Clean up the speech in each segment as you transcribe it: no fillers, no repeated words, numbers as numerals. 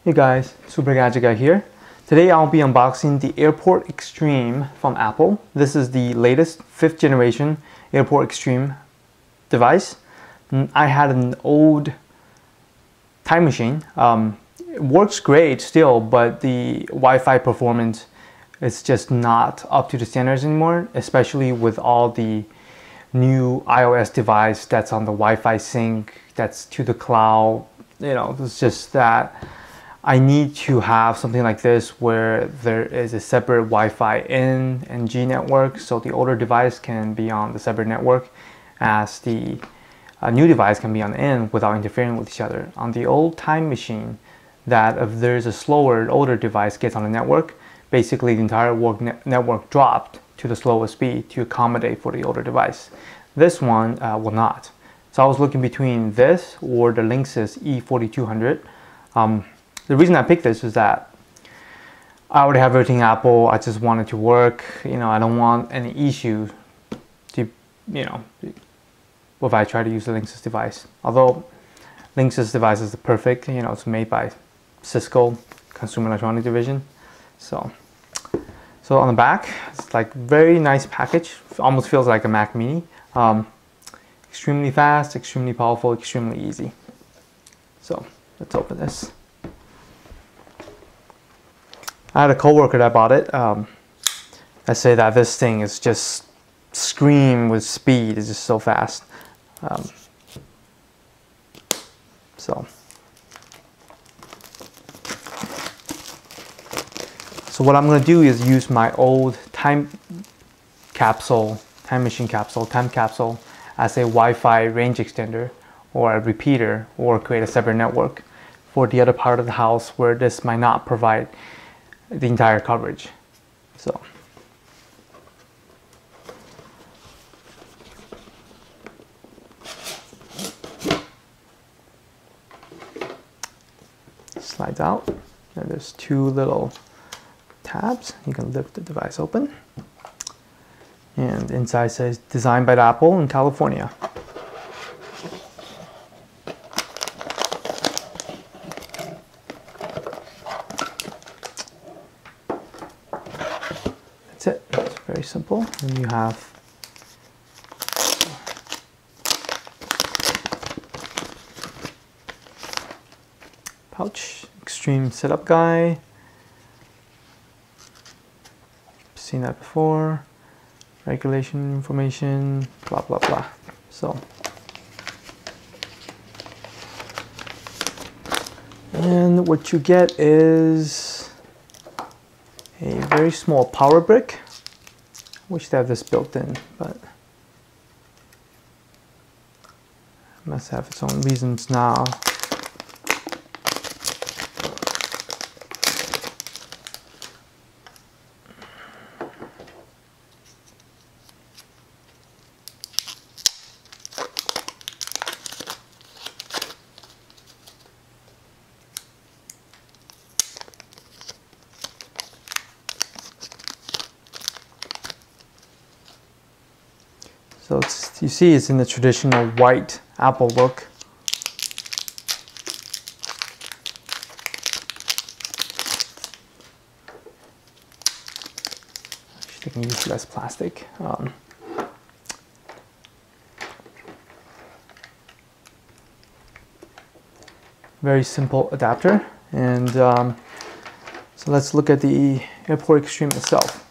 Hey guys, Super Gadget Guy here. Today I'll be unboxing the Aireport Extreme from Apple. This is the latest 5th generation Aireport Extreme device. I had an old time machine. It works great still, but the Wi-Fi performance is just not up to the standards anymore, especially with all the new iOS device that's on the Wi-Fi sync, that's to the cloud. You know, it's just that I need to have something like this where there is a separate Wi-Fi in and G network, so the older device can be on the separate network as the new device can be on the in without interfering with each other. On the old time machine, that if there's a slower, older device gets on the network, basically the entire network dropped to the slowest speed to accommodate for the older device. This one will not. So I was looking between this or the Linksys E4200. The reason I picked this is that I already have everything Apple. I just want it to work. You know, I don't want any issue to, if I try to use the Linksys device. Although Linksys device is perfect, it's made by Cisco Consumer Electronics Division. So on the back, it's like very nice package. Almost feels like a Mac Mini. Extremely fast, extremely powerful, extremely easy. So let's open this. I had a coworker that bought it. I say that this thing is just scream with speed. It's just so fast. So what I'm going to do is use my old time machine capsule as a Wi-Fi range extender or a repeater, or create a separate network for the other part of the house where this might not provide the entire coverage. So slides out, and there's two little tabs. You can lift the device open, and inside says designed by Apple in California. That's it. It's very simple. And you have pouch, extreme setup guide. Seen that before. Regulation information, blah blah blah. So, and what you get is a very small power brick. Wish they have this built in, but it must have its own reasons now. So you see it's in the traditional white Apple look. They can use less plastic. Very simple adapter. And so let's look at the Aireport Extreme itself.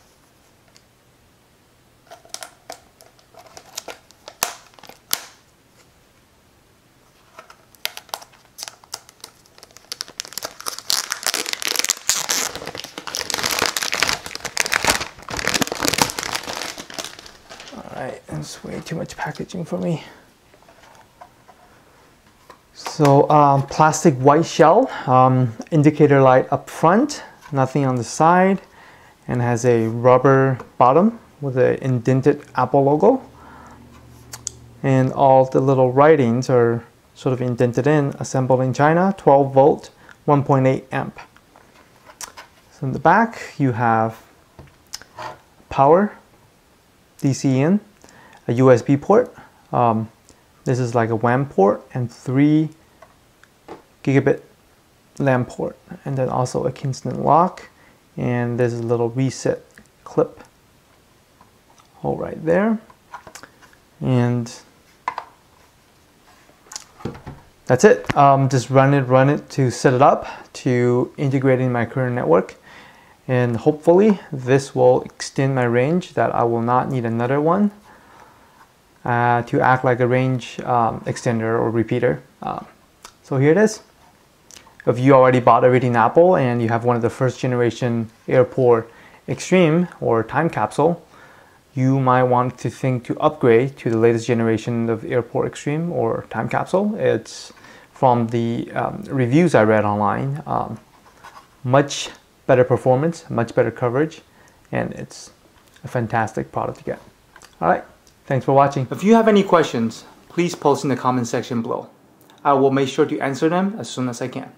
Alright, that's way too much packaging for me. So plastic white shell, indicator light up front, nothing on the side, and has a rubber bottom with an indented Apple logo. And all the little writings are sort of indented in, assembled in China, 12 volt, 1.8 amp. So in the back you have power, DC in, a USB port. This is like a WAN port, and 3 gigabit LAN port, and then also a Kingston lock, and there's a little reset clip hole right there, and that's it. Just run it to set it up to integrate in my current network, and hopefully this will extend my range that I will not need another one to act like a range extender or repeater. So here it is. If you already bought everything Apple and you have one of the first generation Airport Extreme or time capsule, you might want to think to upgrade to the latest generation of Airport Extreme or time capsule. It's from the reviews I read online, much better performance, much better coverage, and it's a fantastic product to get. All right, thanks for watching. If you have any questions, please post in the comment section below. I will make sure to answer them as soon as I can.